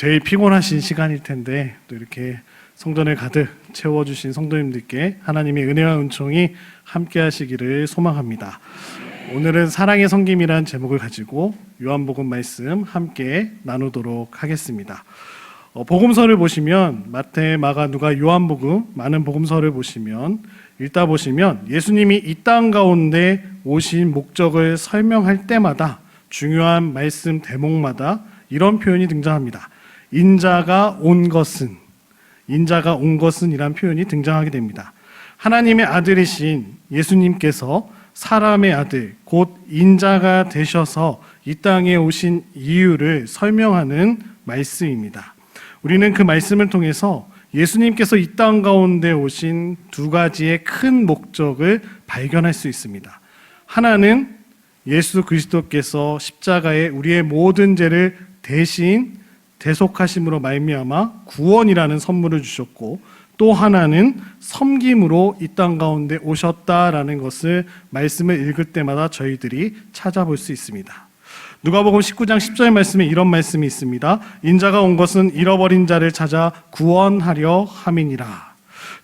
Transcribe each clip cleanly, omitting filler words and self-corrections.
제일 피곤하신 시간일 텐데 또 이렇게 성전을 가득 채워주신 성도님들께 하나님의 은혜와 은총이 함께 하시기를 소망합니다. 오늘은 사랑의 섬김이란 제목을 가지고 요한복음 말씀 함께 나누도록 하겠습니다. 복음서를 보시면 마태, 마가, 누가, 요한복음 많은 복음서를 보시면 읽다 보시면 예수님이 이 땅 가운데 오신 목적을 설명할 때마다 중요한 말씀 대목마다 이런 표현이 등장합니다. 인자가 온 것은 이란 표현이 등장하게 됩니다. 하나님의 아들이신 예수님께서 사람의 아들, 곧 인자가 되셔서 이 땅에 오신 이유를 설명하는 말씀입니다. 우리는 그 말씀을 통해서 예수님께서 이 땅 가운데 오신 두 가지의 큰 목적을 발견할 수 있습니다. 하나는 예수 그리스도께서 십자가에 우리의 모든 죄를 대신 대속하심으로 말미암아 구원이라는 선물을 주셨고, 또 하나는 섬김으로 이 땅 가운데 오셨다라는 것을 말씀을 읽을 때마다 저희들이 찾아볼 수 있습니다. 누가복음 19장 10절 말씀에 이런 말씀이 있습니다. 인자가 온 것은 잃어버린 자를 찾아 구원하려 함이니라.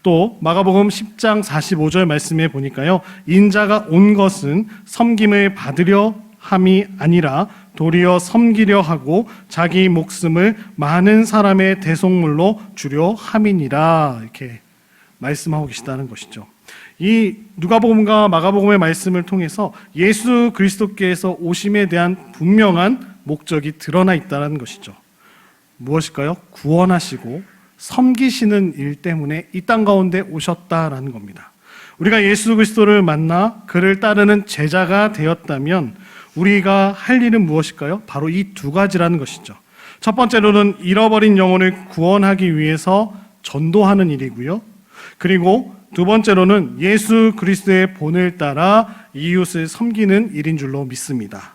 또 마가복음 10장 45절 말씀에 보니까요, 인자가 온 것은 섬김을 받으려 함이 아니라 도리어 섬기려 하고 자기 목숨을 많은 사람의 대속물로 주려 함이니라, 이렇게 말씀하고 계시다는 것이죠. 이 누가복음과 마가복음의 말씀을 통해서 예수 그리스도께서 오심에 대한 분명한 목적이 드러나 있다는 것이죠. 무엇일까요? 구원하시고 섬기시는 일 때문에 이 땅 가운데 오셨다라는 겁니다. 우리가 예수 그리스도를 만나 그를 따르는 제자가 되었다면 우리가 할 일은 무엇일까요? 바로 이 두 가지라는 것이죠. 첫 번째로는 잃어버린 영혼을 구원하기 위해서 전도하는 일이고요. 그리고 두 번째로는 예수 그리스도의 본을 따라 이웃을 섬기는 일인 줄로 믿습니다.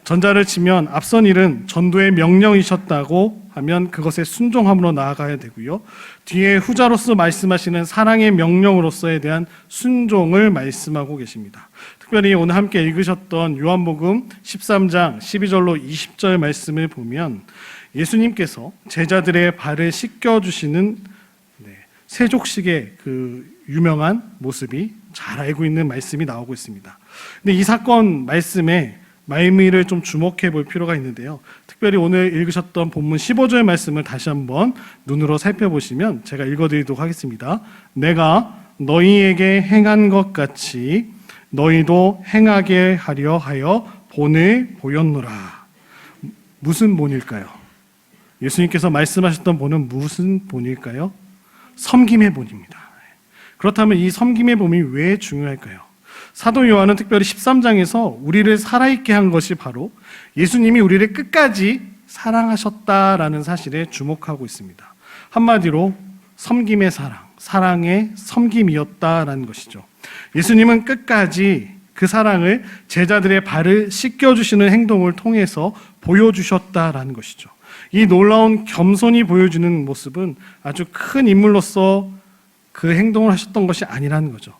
전자를 치면 앞선 일은 전도의 명령이셨다고 하면 그것에 순종함으로 나아가야 되고요. 뒤에 후자로서 말씀하시는 사랑의 명령으로서에 대한 순종을 말씀하고 계십니다. 특별히 오늘 함께 읽으셨던 요한복음 13장 12절로 20절 말씀을 보면 예수님께서 제자들의 발을 씻겨주시는 세족식의 그 유명한 모습이 잘 알고 있는 말씀이 나오고 있습니다. 근데 이 사건 말씀에 말미를 좀 주목해 볼 필요가 있는데요. 특별히 오늘 읽으셨던 본문 15절 말씀을 다시 한번 눈으로 살펴보시면 제가 읽어드리도록 하겠습니다. 내가 너희에게 행한 것 같이 너희도 행하게 하려 하여 본을 보였노라. 무슨 본일까요? 예수님께서 말씀하셨던 본은 무슨 본일까요? 섬김의 본입니다. 그렇다면 이 섬김의 본이 왜 중요할까요? 사도 요한은 특별히 13장에서 우리를 살아있게 한 것이 바로 예수님이 우리를 끝까지 사랑하셨다라는 사실에 주목하고 있습니다. 한마디로 섬김의 사랑, 사랑의 섬김이었다라는 것이죠. 예수님은 끝까지 그 사랑을 제자들의 발을 씻겨주시는 행동을 통해서 보여주셨다라는 것이죠. 이 놀라운 겸손히 보여주는 모습은 아주 큰 인물로서 그 행동을 하셨던 것이 아니라는 거죠.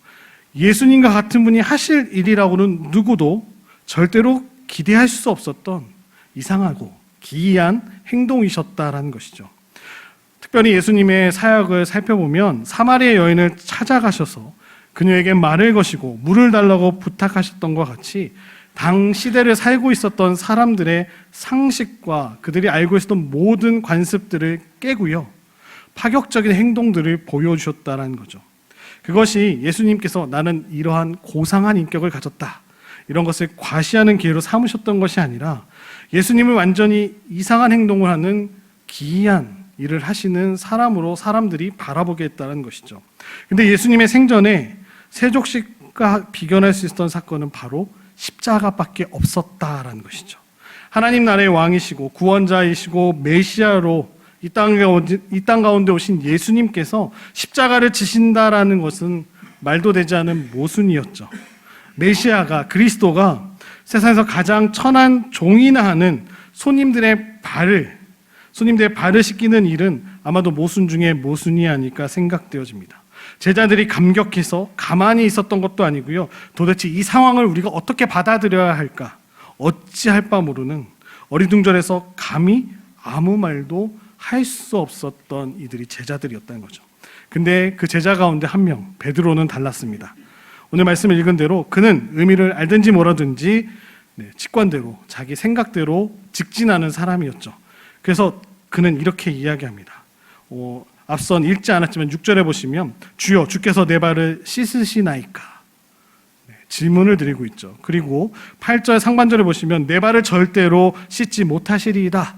예수님과 같은 분이 하실 일이라고는 누구도 절대로 기대할 수 없었던 이상하고 기이한 행동이셨다라는 것이죠. 특별히 예수님의 사역을 살펴보면 사마리아 여인을 찾아가셔서 그녀에게 말을 거시고 물을 달라고 부탁하셨던 것 같이 당 시대를 살고 있었던 사람들의 상식과 그들이 알고 있었던 모든 관습들을 깨고요, 파격적인 행동들을 보여주셨다는 거죠. 그것이 예수님께서 나는 이러한 고상한 인격을 가졌다, 이런 것을 과시하는 기회로 삼으셨던 것이 아니라 예수님을 완전히 이상한 행동을 하는 기이한 일을 하시는 사람으로 사람들이 바라보게 했다는 것이죠. 근데 예수님의 생전에 세족식과 비견할 수 있었던 사건은 바로 십자가밖에 없었다라는 것이죠. 하나님 나라의 왕이시고 구원자이시고 메시아로 이 땅 가운데 오신 예수님께서 십자가를 지신다라는 것은 말도 되지 않은 모순이었죠. 메시아가, 그리스도가 세상에서 가장 천한 종이나 하는 손님들의 발을 씻기는 일은 아마도 모순 중에 모순이 아닐까 생각되어집니다. 제자들이 감격해서 가만히 있었던 것도 아니고요, 도대체 이 상황을 우리가 어떻게 받아들여야 할까 어찌할 바 모르는 어리둥절해서 감히 아무 말도 할 수 없었던 이들이 제자들이었다는 거죠. 근데 그 제자 가운데 한 명, 베드로는 달랐습니다. 오늘 말씀을 읽은 대로 그는 의미를 알든지 모르든지 직관대로 자기 생각대로 직진하는 사람이었죠. 그래서 그는 이렇게 이야기합니다. 앞선 읽지 않았지만 6절에 보시면 주여 주께서 내 발을 씻으시나이까? 질문을 드리고 있죠. 그리고 8절 상반절에 보시면 내 발을 절대로 씻지 못하시리이다.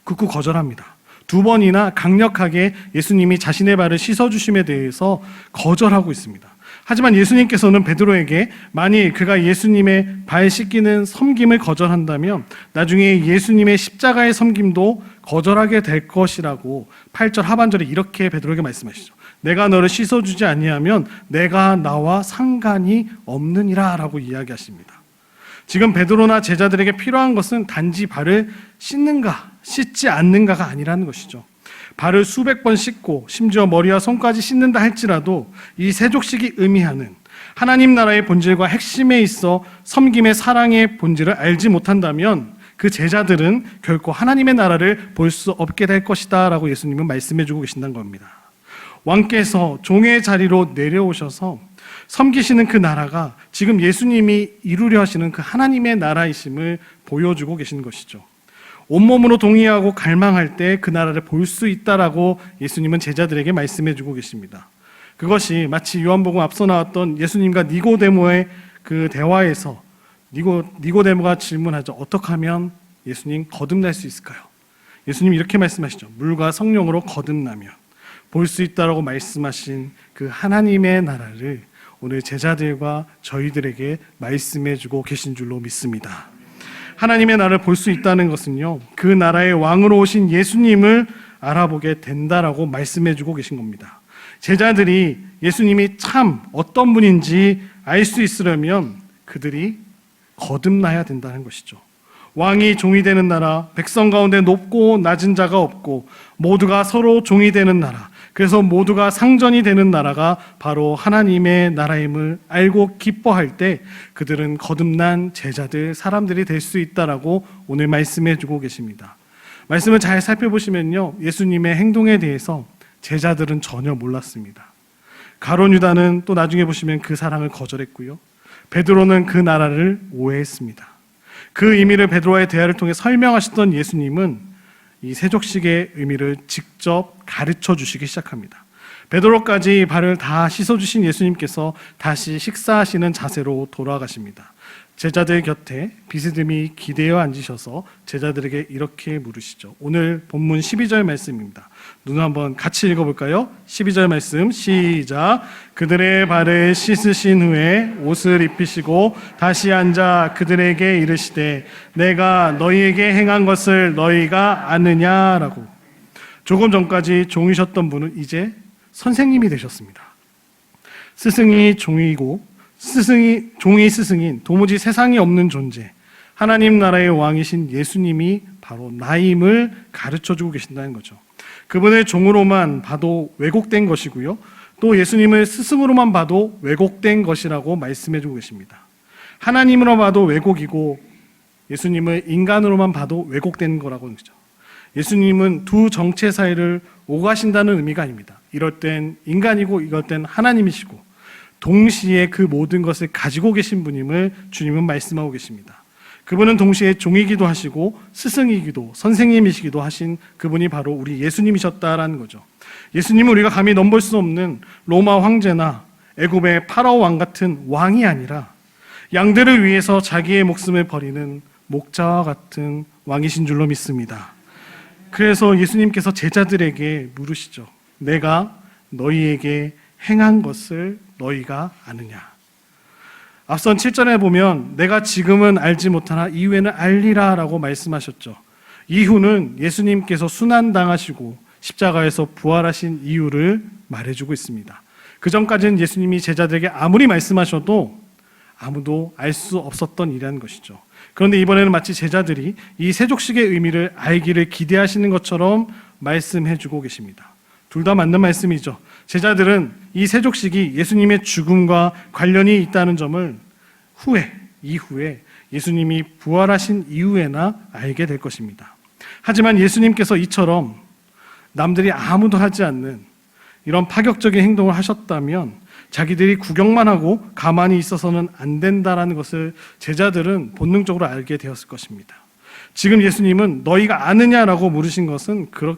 극구 거절합니다. 두 번이나 강력하게 예수님이 자신의 발을 씻어주심에 대해서 거절하고 있습니다. 하지만 예수님께서는 베드로에게 만일 그가 예수님의 발 씻기는 섬김을 거절한다면 나중에 예수님의 십자가의 섬김도 거절하게 될 것이라고 8절 하반절에 이렇게 베드로에게 말씀하시죠. 내가 너를 씻어주지 아니하면 내가 나와 상관이 없느니라 라고 이야기하십니다. 지금 베드로나 제자들에게 필요한 것은 단지 발을 씻는가 씻지 않는가가 아니라는 것이죠. 발을 수백 번 씻고 심지어 머리와 손까지 씻는다 할지라도 이 세족식이 의미하는 하나님 나라의 본질과 핵심에 있어 섬김의 사랑의 본질을 알지 못한다면 그 제자들은 결코 하나님의 나라를 볼 수 없게 될 것이다 라고 예수님은 말씀해 주고 계신다는 겁니다. 왕께서 종의 자리로 내려오셔서 섬기시는 그 나라가 지금 예수님이 이루려 하시는 그 하나님의 나라이심을 보여주고 계시는 것이죠. 온몸으로 동의하고 갈망할 때 그 나라를 볼 수 있다라고 예수님은 제자들에게 말씀해 주고 계십니다. 그것이 마치 요한복음 앞서 나왔던 예수님과 니고데모의 그 대화에서 니고데모가 질문하죠. 어떻게 하면 예수님 거듭날 수 있을까요? 예수님 이렇게 말씀하시죠. 물과 성령으로 거듭나면 볼 수 있다라고 말씀하신 그 하나님의 나라를 오늘 제자들과 저희들에게 말씀해 주고 계신 줄로 믿습니다. 하나님의 나라를 볼 수 있다는 것은요, 그 나라의 왕으로 오신 예수님을 알아보게 된다라고 말씀해 주고 계신 겁니다. 제자들이 예수님이 참 어떤 분인지 알 수 있으려면 그들이 거듭나야 된다는 것이죠. 왕이 종이 되는 나라, 백성 가운데 높고 낮은 자가 없고 모두가 서로 종이 되는 나라, 그래서 모두가 상전이 되는 나라가 바로 하나님의 나라임을 알고 기뻐할 때 그들은 거듭난 제자들, 사람들이 될 수 있다라고 오늘 말씀해 주고 계십니다. 말씀을 잘 살펴보시면요, 예수님의 행동에 대해서 제자들은 전혀 몰랐습니다. 가룟 유다는 또 나중에 보시면 그 사랑을 거절했고요, 베드로는 그 나라를 오해했습니다. 그 의미를 베드로와의 대화를 통해 설명하셨던 예수님은 이 세족식의 의미를 직접 가르쳐 주시기 시작합니다. 베드로까지 발을 다 씻어주신 예수님께서 다시 식사하시는 자세로 돌아가십니다. 제자들 곁에 비스듬히 기대어 앉으셔서 제자들에게 이렇게 물으시죠. 오늘 본문 12절 말씀입니다. 눈 한번 같이 읽어볼까요? 12절 말씀 시작. 그들의 발을 씻으신 후에 옷을 입히시고 다시 앉아 그들에게 이르시되 내가 너희에게 행한 것을 너희가 아느냐라고. 조금 전까지 종이셨던 분은 이제 선생님이 되셨습니다. 스승이 종이고 종이 스승인 도무지 세상에 없는 존재, 하나님 나라의 왕이신 예수님이 바로 나임을 가르쳐주고 계신다는 거죠. 그분을 종으로만 봐도 왜곡된 것이고요, 또 예수님을 스승으로만 봐도 왜곡된 것이라고 말씀해주고 계십니다. 하나님으로 봐도 왜곡이고 예수님을 인간으로만 봐도 왜곡된 거라고 하는 거죠. 예수님은 두 정체 사이를 오가신다는 의미가 아닙니다. 이럴 땐 인간이고 이럴 땐 하나님이시고 동시에 그 모든 것을 가지고 계신 분임을 주님은 말씀하고 계십니다. 그분은 동시에 종이기도 하시고 스승이기도 선생님이시기도 하신 그분이 바로 우리 예수님이셨다라는 거죠. 예수님은 우리가 감히 넘볼 수 없는 로마 황제나 애굽의 파라오 왕 같은 왕이 아니라 양들을 위해서 자기의 목숨을 버리는 목자와 같은 왕이신 줄로 믿습니다. 그래서 예수님께서 제자들에게 물으시죠. 내가 너희에게 행한 것을 너희가 아느냐. 앞선 7절에 보면 내가 지금은 알지 못하나 이후에는 알리라 라고 말씀하셨죠. 이후는 예수님께서 순환당하시고 십자가에서 부활하신 이유를 말해주고 있습니다. 그 전까지는 예수님이 제자들에게 아무리 말씀하셔도 아무도 알 수 없었던 일이라는 것이죠. 그런데 이번에는 마치 제자들이 이 세족식의 의미를 알기를 기대하시는 것처럼 말씀해주고 계십니다. 둘 다 맞는 말씀이죠. 제자들은 이 세족식이 예수님의 죽음과 관련이 있다는 점을 이후에 예수님이 부활하신 이후에나 알게 될 것입니다. 하지만 예수님께서 이처럼 남들이 아무도 하지 않는 이런 파격적인 행동을 하셨다면 자기들이 구경만 하고 가만히 있어서는 안 된다라는 것을 제자들은 본능적으로 알게 되었을 것입니다. 지금 예수님은 너희가 아느냐라고 물으신 것은 그런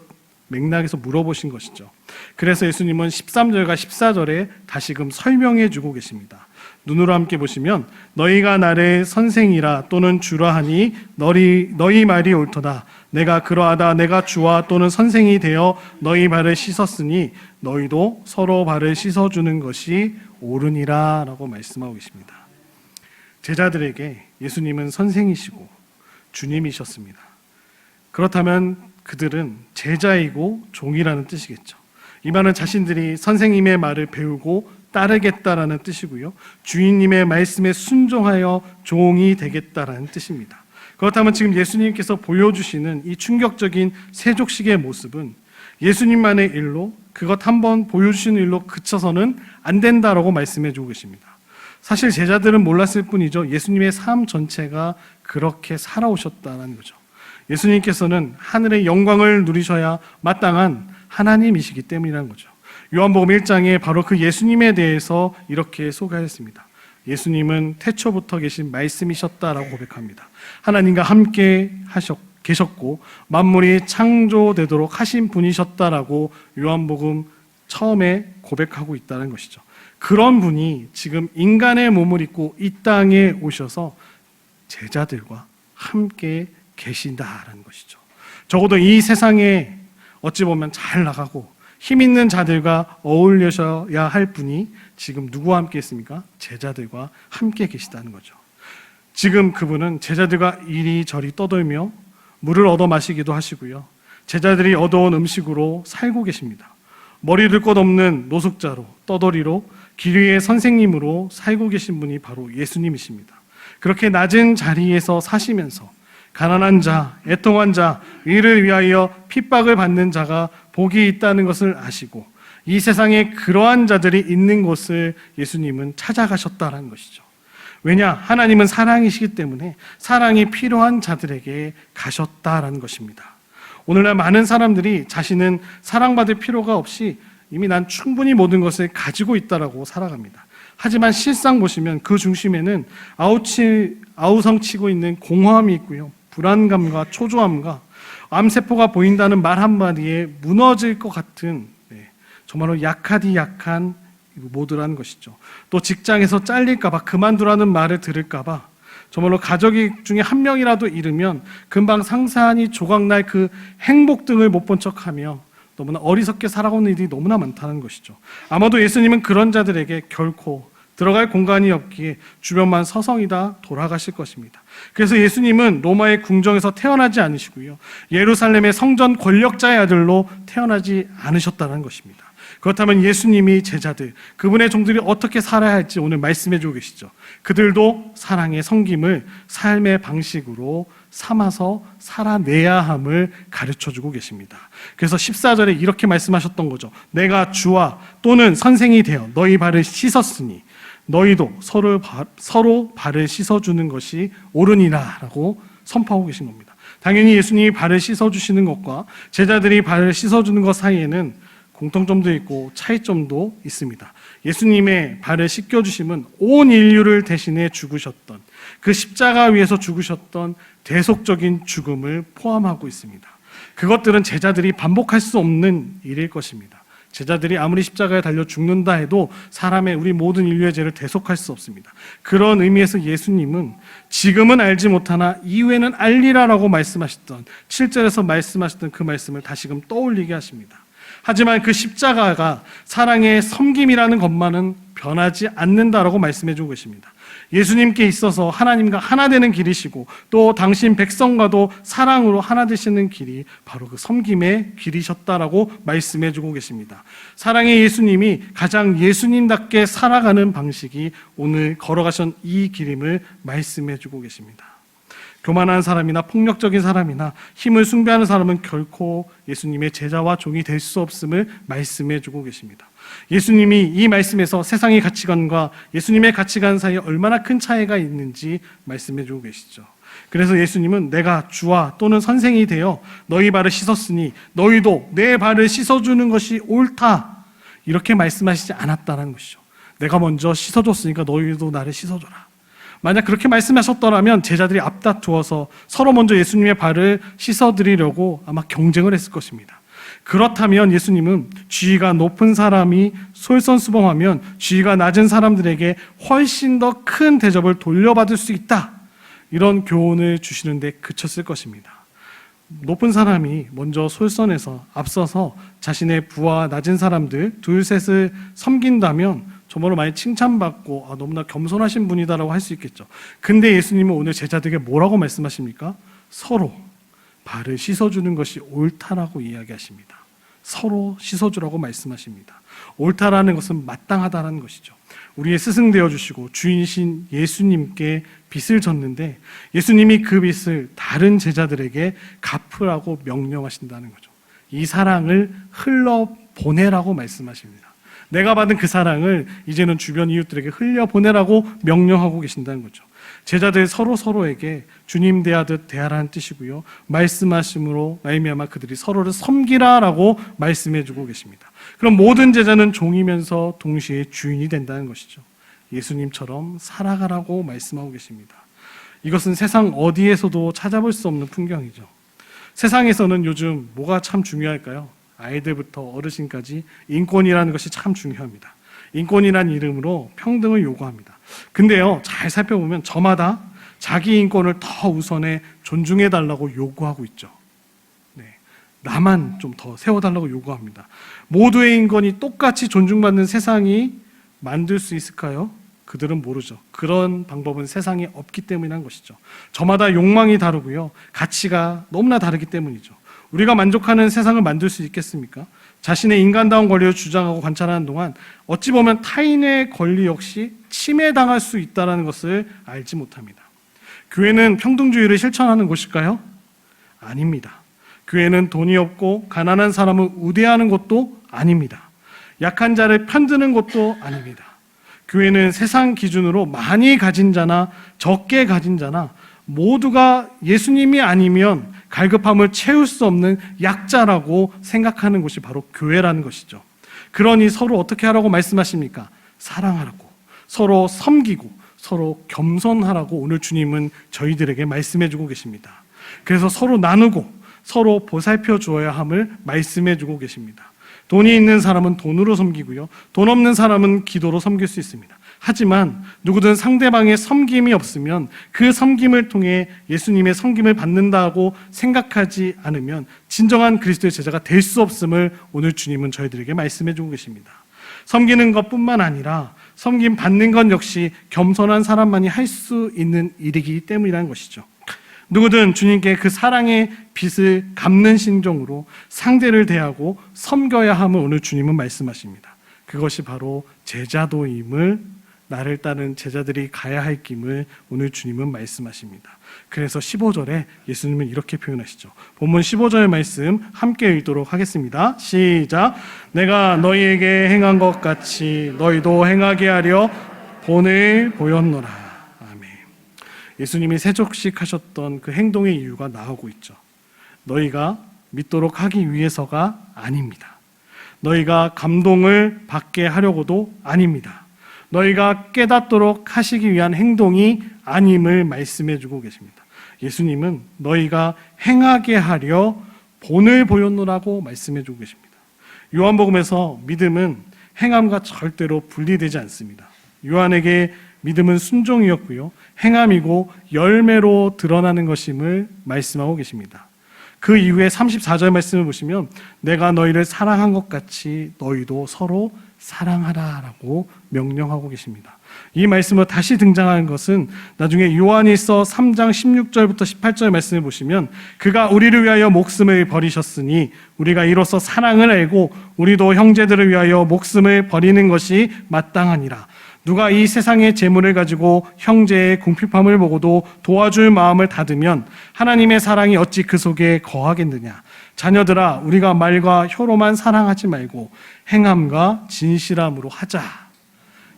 맥락에서 물어보신 것이죠. 그래서 예수님은 13절과 14절에 다시금 설명해 주고 계십니다. 눈으로 함께 보시면 너희가 나를 선생이라 또는 주라 하니 너희 말이 옳도다. 내가 그러하다. 내가 주와 또는 선생이 되어 너희 발을 씻었으니 너희도 서로 발을 씻어주는 것이 옳으니라 라고 말씀하고 계십니다. 제자들에게 예수님은 선생이시고 주님이셨습니다. 그렇다면 그들은 제자이고 종이라는 뜻이겠죠. 이 말은 자신들이 선생님의 말을 배우고 따르겠다라는 뜻이고요. 주인님의 말씀에 순종하여 종이 되겠다라는 뜻입니다. 그렇다면 지금 예수님께서 보여주시는 이 충격적인 세족식의 모습은 예수님만의 일로 그것 한번 보여주시는 일로 그쳐서는 안 된다라고 말씀해 주고 계십니다. 사실 제자들은 몰랐을 뿐이죠. 예수님의 삶 전체가 그렇게 살아오셨다는 거죠. 예수님께서는 하늘의 영광을 누리셔야 마땅한 하나님이시기 때문이라는 거죠. 요한복음 1장에 바로 그 예수님에 대해서 이렇게 소개하였습니다. 예수님은 태초부터 계신 말씀이셨다라고 고백합니다. 하나님과 함께 계셨고 만물이 창조되도록 하신 분이셨다라고 요한복음 처음에 고백하고 있다는 것이죠. 그런 분이 지금 인간의 몸을 입고 이 땅에 오셔서 제자들과 함께 계신다라는 것이죠. 적어도 이 세상에 어찌 보면 잘 나가고 힘 있는 자들과 어울려셔야 할 분이 지금 누구와 함께 있습니까? 제자들과 함께 계시다는 거죠. 지금 그분은 제자들과 이리저리 떠돌며 물을 얻어 마시기도 하시고요. 제자들이 얻어온 음식으로 살고 계십니다. 머리 둘 것 없는 노숙자로, 떠돌이로, 길 위의 선생님으로 살고 계신 분이 바로 예수님이십니다. 그렇게 낮은 자리에서 사시면서 가난한 자, 애통한 자, 이를 위하여 핍박을 받는 자가 복이 있다는 것을 아시고 이 세상에 그러한 자들이 있는 곳을 예수님은 찾아가셨다는 것이죠. 왜냐? 하나님은 사랑이시기 때문에 사랑이 필요한 자들에게 가셨다라는 것입니다. 오늘날 많은 사람들이 자신은 사랑받을 필요가 없이 이미 난 충분히 모든 것을 가지고 있다라고 살아갑니다. 하지만 실상 보시면 그 중심에는 아우성치고 있는 공허함이 있고요. 불안감과 초조함과 암세포가 보인다는 말 한마디에 무너질 것 같은 정말로 약하디 약한 모드라는 것이죠. 또 직장에서 잘릴까봐 그만두라는 말을 들을까봐 정말로 가족 중에 한 명이라도 잃으면 금방 상산이 조각날 그 행복 등을 못 본 척하며 너무나 어리석게 살아온 일이 너무나 많다는 것이죠. 아마도 예수님은 그런 자들에게 결코 들어갈 공간이 없기에 주변만 서성이다 돌아가실 것입니다. 그래서 예수님은 로마의 궁정에서 태어나지 않으시고요. 예루살렘의 성전 권력자의 아들로 태어나지 않으셨다는 것입니다. 그렇다면 예수님이 제자들, 그분의 종들이 어떻게 살아야 할지 오늘 말씀해 주고 계시죠. 그들도 사랑의 섬김을 삶의 방식으로 삼아서 살아내야 함을 가르쳐 주고 계십니다. 그래서 14절에 이렇게 말씀하셨던 거죠. 내가 주와 또는 선생이 되어 너희 발을 씻었으니 너희도 서로 발을 씻어주는 것이 옳으니라 라고 선포하고 계신 겁니다. 당연히 예수님이 발을 씻어주시는 것과 제자들이 발을 씻어주는 것 사이에는 공통점도 있고 차이점도 있습니다. 예수님의 발을 씻겨주심은 온 인류를 대신해 죽으셨던 그 십자가 위에서 죽으셨던 대속적인 죽음을 포함하고 있습니다. 그것들은 제자들이 반복할 수 없는 일일 것입니다. 제자들이 아무리 십자가에 달려 죽는다 해도 사람의 우리 모든 인류의 죄를 대속할 수 없습니다. 그런 의미에서 예수님은 지금은 알지 못하나 이후에는 알리라라고 말씀하셨던 7절에서 말씀하셨던 그 말씀을 다시금 떠올리게 하십니다. 하지만 그 십자가가 사랑의 섬김이라는 것만은 변하지 않는다라고 말씀해 주고 계십니다. 예수님께 있어서 하나님과 하나 되는 길이시고 또 당신 백성과도 사랑으로 하나 되시는 길이 바로 그 섬김의 길이셨다라고 말씀해 주고 계십니다. 사랑의 예수님이 가장 예수님답게 살아가는 방식이 오늘 걸어가신 이 길임을 말씀해 주고 계십니다. 교만한 사람이나 폭력적인 사람이나 힘을 숭배하는 사람은 결코 예수님의 제자와 종이 될 수 없음을 말씀해 주고 계십니다. 예수님이 이 말씀에서 세상의 가치관과 예수님의 가치관 사이에 얼마나 큰 차이가 있는지 말씀해 주고 계시죠. 그래서 예수님은 내가 주와 또는 선생이 되어 너희 발을 씻었으니 너희도 내 발을 씻어주는 것이 옳다, 이렇게 말씀하시지 않았다는 것이죠. 내가 먼저 씻어줬으니까 너희도 나를 씻어줘라. 만약 그렇게 말씀하셨더라면 제자들이 앞다투어서 서로 먼저 예수님의 발을 씻어드리려고 아마 경쟁을 했을 것입니다. 그렇다면 예수님은 지위가 높은 사람이 솔선수범하면 지위가 낮은 사람들에게 훨씬 더 큰 대접을 돌려받을 수 있다, 이런 교훈을 주시는데 그쳤을 것입니다. 높은 사람이 먼저 솔선해서 앞서서 자신의 부와 낮은 사람들 둘 셋을 섬긴다면 정말로 많이 칭찬받고 너무나 겸손하신 분이다라고 할 수 있겠죠. 근데 예수님은 오늘 제자들에게 뭐라고 말씀하십니까? 서로 발을 씻어주는 것이 옳다라고 이야기하십니다. 서로 씻어주라고 말씀하십니다. 옳다라는 것은 마땅하다라는 것이죠. 우리의 스승 되어주시고 주인이신 예수님께 빚을 졌는데 예수님이 그 빚을 다른 제자들에게 갚으라고 명령하신다는 거죠. 이 사랑을 흘려보내라고 말씀하십니다. 내가 받은 그 사랑을 이제는 주변 이웃들에게 흘려보내라고 명령하고 계신다는 거죠. 제자들 서로에게 주님 대하듯 대하라는 뜻이고요, 말씀하심으로 말미암아 그들이 서로를 섬기라라고 말씀해주고 계십니다. 그럼 모든 제자는 종이면서 동시에 주인이 된다는 것이죠. 예수님처럼 살아가라고 말씀하고 계십니다. 이것은 세상 어디에서도 찾아볼 수 없는 풍경이죠. 세상에서는 요즘 뭐가 참 중요할까요? 아이들부터 어르신까지 인권이라는 것이 참 중요합니다. 인권이라는 이름으로 평등을 요구합니다. 근데요, 잘 살펴보면 저마다 자기 인권을 더 우선에 존중해달라고 요구하고 있죠. 나만 좀 더 세워달라고 요구합니다. 모두의 인권이 똑같이 존중받는 세상이 만들 수 있을까요? 그들은 모르죠. 그런 방법은 세상에 없기 때문이란 것이죠. 저마다 욕망이 다르고요, 가치가 너무나 다르기 때문이죠. 우리가 만족하는 세상을 만들 수 있겠습니까? 자신의 인간다운 권리를 주장하고 관찰하는 동안 어찌 보면 타인의 권리 역시 침해당할 수 있다는 것을 알지 못합니다. 교회는 평등주의를 실천하는 곳일까요? 아닙니다. 교회는 돈이 없고 가난한 사람을 우대하는 곳도 아닙니다. 약한 자를 편드는 곳도 아닙니다. 교회는 세상 기준으로 많이 가진 자나 적게 가진 자나 모두가 예수님이 아니면 갈급함을 채울 수 없는 약자라고 생각하는 곳이 바로 교회라는 것이죠. 그러니 서로 어떻게 하라고 말씀하십니까? 사랑하라고, 서로 섬기고 서로 겸손하라고 오늘 주님은 저희들에게 말씀해주고 계십니다. 그래서 서로 나누고 서로 보살펴 주어야 함을 말씀해주고 계십니다. 돈이 있는 사람은 돈으로 섬기고요, 돈 없는 사람은 기도로 섬길 수 있습니다. 하지만 누구든 상대방의 섬김이 없으면 그 섬김을 통해 예수님의 섬김을 받는다고 생각하지 않으면 진정한 그리스도의 제자가 될 수 없음을 오늘 주님은 저희들에게 말씀해주고 계십니다. 섬기는 것뿐만 아니라 섬김 받는 것 역시 겸손한 사람만이 할 수 있는 일이기 때문이라는 것이죠. 누구든 주님께 그 사랑의 빚을 갚는 심정으로 상대를 대하고 섬겨야 함을 오늘 주님은 말씀하십니다. 그것이 바로 제자도임을, 나를 따른 제자들이 가야 할 길을 오늘 주님은 말씀하십니다. 그래서 15절에 예수님은 이렇게 표현하시죠. 본문 15절 말씀 함께 읽도록 하겠습니다. 시작. 내가 너희에게 행한 것 같이 너희도 행하게 하려 본을 보였노라. 아멘. 예수님이 세족식 하셨던 그 행동의 이유가 나오고 있죠. 너희가 믿도록 하기 위해서가 아닙니다. 너희가 감동을 받게 하려고도 아닙니다. 너희가 깨닫도록 하시기 위한 행동이 아님을 말씀해주고 계십니다. 예수님은 너희가 행하게 하려 본을 보였노라고 말씀해주고 계십니다. 요한복음에서 믿음은 행함과 절대로 분리되지 않습니다. 요한에게 믿음은 순종이었고요, 행함이고 열매로 드러나는 것임을 말씀하고 계십니다. 그 이후에 34절 말씀을 보시면 내가 너희를 사랑한 것 같이 너희도 서로 사랑하라라고 명령하고 계십니다. 이 말씀으로 다시 등장하는 것은 나중에 요한일서 3장 16절부터 18절 말씀을 보시면 그가 우리를 위하여 목숨을 버리셨으니 우리가 이로써 사랑을 알고 우리도 형제들을 위하여 목숨을 버리는 것이 마땅하니라. 누가 이 세상의 재물을 가지고 형제의 궁핍함을 보고도 도와줄 마음을 닫으면 하나님의 사랑이 어찌 그 속에 거하겠느냐. 자녀들아, 우리가 말과 혀로만 사랑하지 말고 행함과 진실함으로 하자.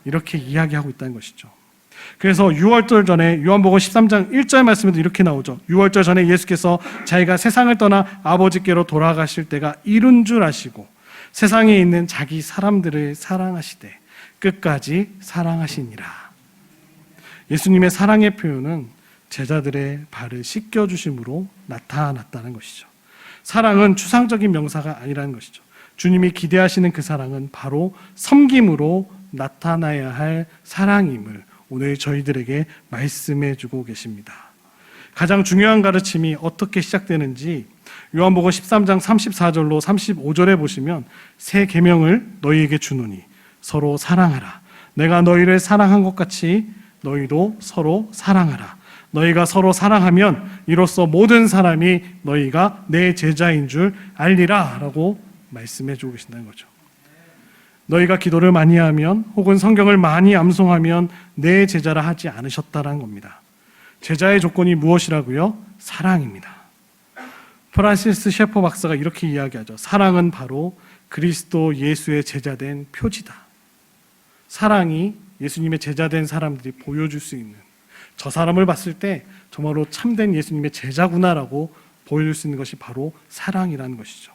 이렇게 이야기하고 있다는 것이죠. 그래서 유월절 전에 요한복음 13장 1절 말씀에도 이렇게 나오죠. 유월절 전에 예수께서 자기가 세상을 떠나 아버지께로 돌아가실 때가 이룬 줄 아시고 세상에 있는 자기 사람들을 사랑하시되 끝까지 사랑하시니라. 예수님의 사랑의 표현은 제자들의 발을 씻겨주심으로 나타났다는 것이죠. 사랑은 추상적인 명사가 아니라는 것이죠. 주님이 기대하시는 그 사랑은 바로 섬김으로 나타나야 할 사랑임을 오늘 저희들에게 말씀해 주고 계십니다. 가장 중요한 가르침이 어떻게 시작되는지 요한복음 13장 34절로 35절에 보시면 새 계명을 너희에게 주노니 서로 사랑하라. 내가 너희를 사랑한 것 같이 너희도 서로 사랑하라. 너희가 서로 사랑하면 이로써 모든 사람이 너희가 내 제자인 줄 알리라 라고 말씀해 주고 계신다는 거죠. 너희가 기도를 많이 하면 혹은 성경을 많이 암송하면 내 제자라 하지 않으셨다라는 겁니다. 제자의 조건이 무엇이라고요? 사랑입니다. 프란시스 셰퍼 박사가 이렇게 이야기하죠. 사랑은 바로 그리스도 예수의 제자된 표지다. 사랑이 예수님의 제자된 사람들이 보여줄 수 있는, 저 사람을 봤을 때 정말로 참된 예수님의 제자구나라고 보여줄 수 있는 것이 바로 사랑이라는 것이죠.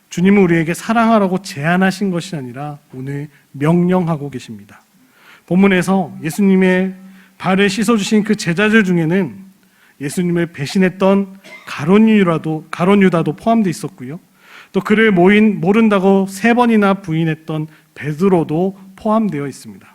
주님은 우리에게 사랑하라고 제안하신 것이 아니라 오늘 명령하고 계십니다. 본문에서 예수님의 발을 씻어주신 그 제자들 중에는 예수님을 배신했던 가룟 유다도 포함되어 있었고요. 또 그를 모른다고 3번이나 부인했던 베드로도 포함되어 있습니다.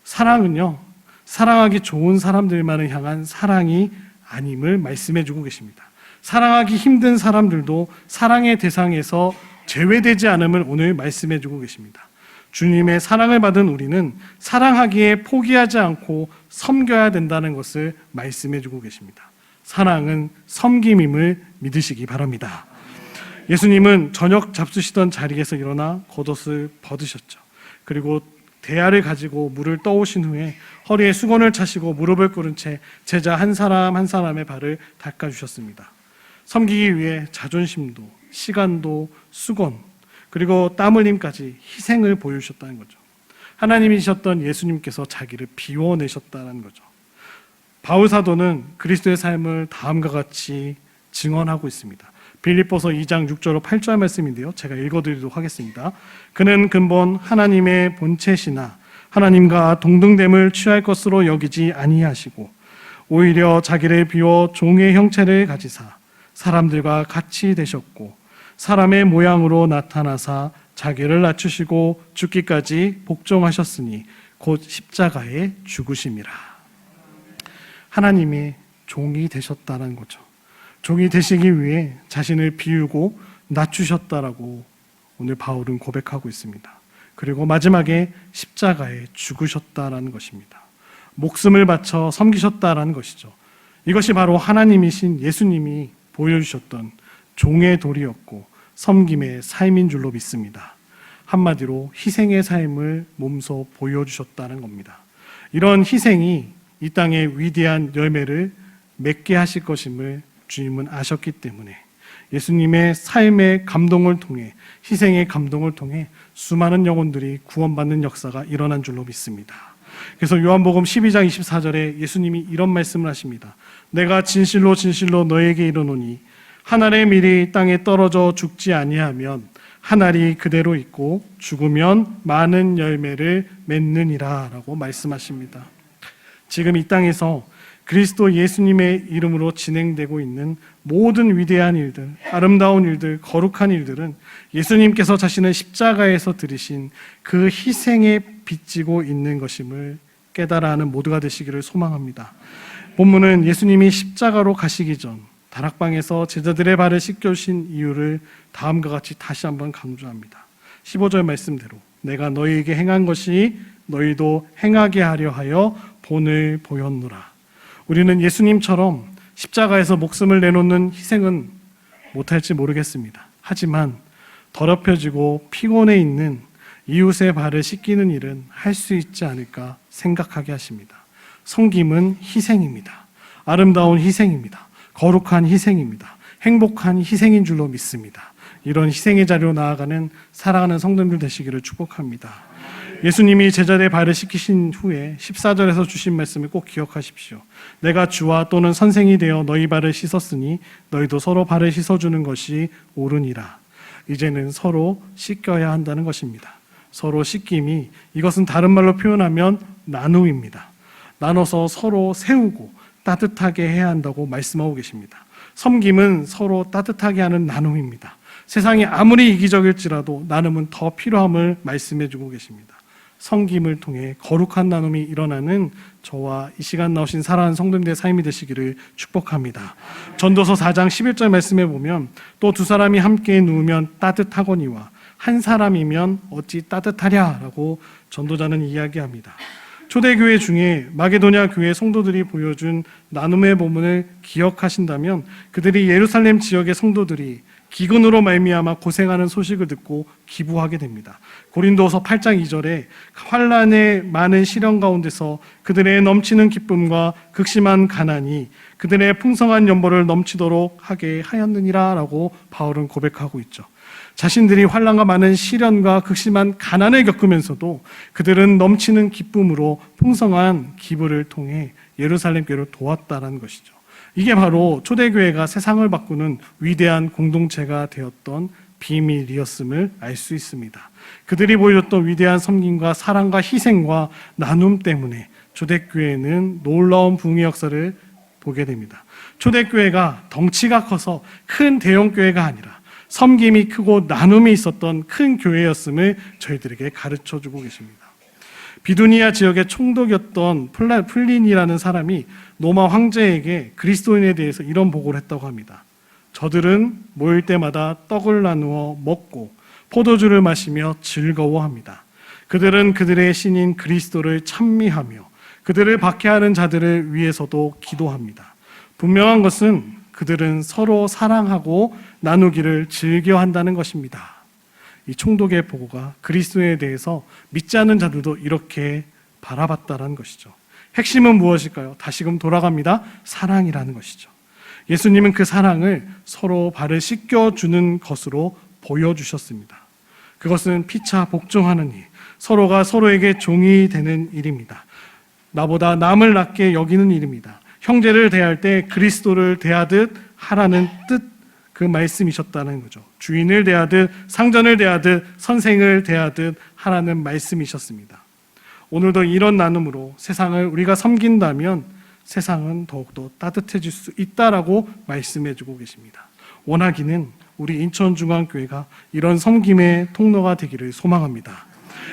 사랑은요, 사랑하기 좋은 사람들만을 향한 사랑이 아님을 말씀해 주고 계십니다. 사랑하기 힘든 사람들도 사랑의 대상에서 제외되지 않음을 오늘 말씀해 주고 계십니다. 주님의 사랑을 받은 우리는 사랑하기에 포기하지 않고 섬겨야 된다는 것을 말씀해 주고 계십니다. 사랑은 섬김임을 믿으시기 바랍니다. 예수님은 저녁 잡수시던 자리에서 일어나 겉옷을 벗으셨죠. 그리고 대야를 가지고 물을 떠오신 후에 허리에 수건을 차시고 무릎을 꿇은 채 제자 한 사람 한 사람의 발을 닦아주셨습니다. 섬기기 위해 자존심도, 시간도, 수건, 그리고 땀 흘림까지 희생을 보여주셨다는 거죠. 하나님이셨던 예수님께서 자기를 비워내셨다는 거죠. 바울 사도는 그리스도의 삶을 다음과 같이 증언하고 있습니다. 빌립보서 2장 6절로 8절 말씀인데요. 제가 읽어드리도록 하겠습니다. 그는 근본 하나님의 본체시나 하나님과 동등됨을 취할 것으로 여기지 아니하시고 오히려 자기를 비워 종의 형체를 가지사 사람들과 같이 되셨고 사람의 모양으로 나타나사 자기를 낮추시고 죽기까지 복종하셨으니 곧 십자가에 죽으심이라. 하나님의 종이 되셨다는 거죠. 종이 되시기 위해 자신을 비우고 낮추셨다라고 오늘 바울은 고백하고 있습니다. 그리고 마지막에 십자가에 죽으셨다라는 것입니다. 목숨을 바쳐 섬기셨다라는 것이죠. 이것이 바로 하나님이신 예수님이 보여주셨던 종의 도리였고 섬김의 삶인 줄로 믿습니다. 한마디로 희생의 삶을 몸소 보여주셨다는 겁니다. 이런 희생이 이 땅의 위대한 열매를 맺게 하실 것임을 주님은 아셨기 때문에 예수님의 삶의 감동을 통해, 희생의 감동을 통해 수많은 영혼들이 구원받는 역사가 일어난 줄로 믿습니다. 그래서 요한복음 12장 24절에 예수님이 이런 말씀을 하십니다. 내가 진실로 진실로 너에게 이르노니 한 알의 밀이 땅에 떨어져 죽지 아니하면 한 알이 그대로 있고 죽으면 많은 열매를 맺느니라 라고 말씀하십니다. 지금 이 땅에서 그리스도 예수님의 이름으로 진행되고 있는 모든 위대한 일들, 아름다운 일들, 거룩한 일들은 예수님께서 자신을 십자가에서 들이신 그 희생에 빚지고 있는 것임을 깨달아 하는 모두가 되시기를 소망합니다. 본문은 예수님이 십자가로 가시기 전 다락방에서 제자들의 발을 씻겨주신 이유를 다음과 같이 다시 한번 강조합니다. 15절 말씀대로 내가 너희에게 행한 것이 너희도 행하게 하려 하여 본을 보였노라. 우리는 예수님처럼 십자가에서 목숨을 내놓는 희생은 못할지 모르겠습니다. 하지만 더럽혀지고 피곤해 있는 이웃의 발을 씻기는 일은 할 수 있지 않을까 생각하게 하십니다. 섬김은 희생입니다. 아름다운 희생입니다. 거룩한 희생입니다. 행복한 희생인 줄로 믿습니다. 이런 희생의 자리로 나아가는 사랑하는 성도님들 되시기를 축복합니다. 예수님이 제자들의 발을 씻기신 후에 14절에서 주신 말씀을 꼭 기억하십시오. 내가 주와 또는 선생이 되어 너희 발을 씻었으니 너희도 서로 발을 씻어주는 것이 옳으니라. 이제는 서로 씻겨야 한다는 것입니다. 서로 씻김이, 이것은 다른 말로 표현하면 나눔입니다. 나눠서 서로 세우고 따뜻하게 해야 한다고 말씀하고 계십니다. 섬김은 서로 따뜻하게 하는 나눔입니다. 세상이 아무리 이기적일지라도 나눔은 더 필요함을 말씀해 주고 계십니다. 섬김을 통해 거룩한 나눔이 일어나는 저와 이 시간 나오신 사랑하는 성도님들의 삶이 되시기를 축복합니다. 전도서 4장 11절 말씀에 보면 또 두 사람이 함께 누우면 따뜻하거니와 한 사람이면 어찌 따뜻하랴라고 전도자는 이야기합니다. 초대교회 중에 마게도냐 교회 성도들이 보여준 나눔의 본문을 기억하신다면 그들이 예루살렘 지역의 성도들이 기근으로 말미암아 고생하는 소식을 듣고 기부하게 됩니다. 고린도서 8장 2절에 환난의 많은 시련 가운데서 그들의 넘치는 기쁨과 극심한 가난이 그들의 풍성한 연보를 넘치도록 하게 하였느니라 라고 바울은 고백하고 있죠. 자신들이 환난과 많은 시련과 극심한 가난을 겪으면서도 그들은 넘치는 기쁨으로 풍성한 기부를 통해 예루살렘 교회를 도왔다는 것이죠. 이게 바로 초대교회가 세상을 바꾸는 위대한 공동체가 되었던 비밀이었음을 알 수 있습니다. 그들이 보여줬던 위대한 섬김과 사랑과 희생과 나눔 때문에 초대교회는 놀라운 부흥의 역사를 보게 됩니다. 초대교회가 덩치가 커서 큰 대형교회가 아니라 섬김이 크고 나눔이 있었던 큰 교회였음을 저희들에게 가르쳐주고 계십니다. 비두니아 지역의 총독이었던 플린이라는 사람이 로마 황제에게 그리스도인에 대해서 이런 보고를 했다고 합니다. 저들은 모일 때마다 떡을 나누어 먹고 포도주를 마시며 즐거워합니다. 그들은 그들의 신인 그리스도를 찬미하며 그들을 박해하는 자들을 위해서도 기도합니다. 분명한 것은 그들은 서로 사랑하고 나누기를 즐겨한다는 것입니다. 이 총독의 보고가 그리스도에 대해서 믿지 않는 자들도 이렇게 바라봤다는 것이죠. 핵심은 무엇일까요? 다시금 돌아갑니다. 사랑이라는 것이죠. 예수님은 그 사랑을 서로 발을 씻겨주는 것으로 보여주셨습니다. 그것은 피차 복종하는 일, 서로가 서로에게 종이 되는 일입니다. 나보다 남을 낮게 여기는 일입니다. 형제를 대할 때 그리스도를 대하듯 하라는 뜻, 그 말씀이셨다는 거죠. 주인을 대하듯 상전을 대하듯 선생을 대하듯 하라는 말씀이셨습니다. 오늘도 이런 나눔으로 세상을 우리가 섬긴다면 세상은 더욱더 따뜻해질 수 있다라고 말씀해주고 계십니다. 원하기는 우리 인천중앙교회가 이런 섬김의 통로가 되기를 소망합니다.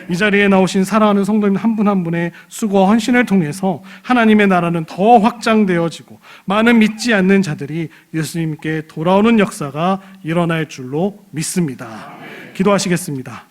이 자리에 나오신 사랑하는 성도님 한 분 한 분의 수고와 헌신을 통해서 하나님의 나라는 더 확장되어지고 많은 믿지 않는 자들이 예수님께 돌아오는 역사가 일어날 줄로 믿습니다. 기도하시겠습니다.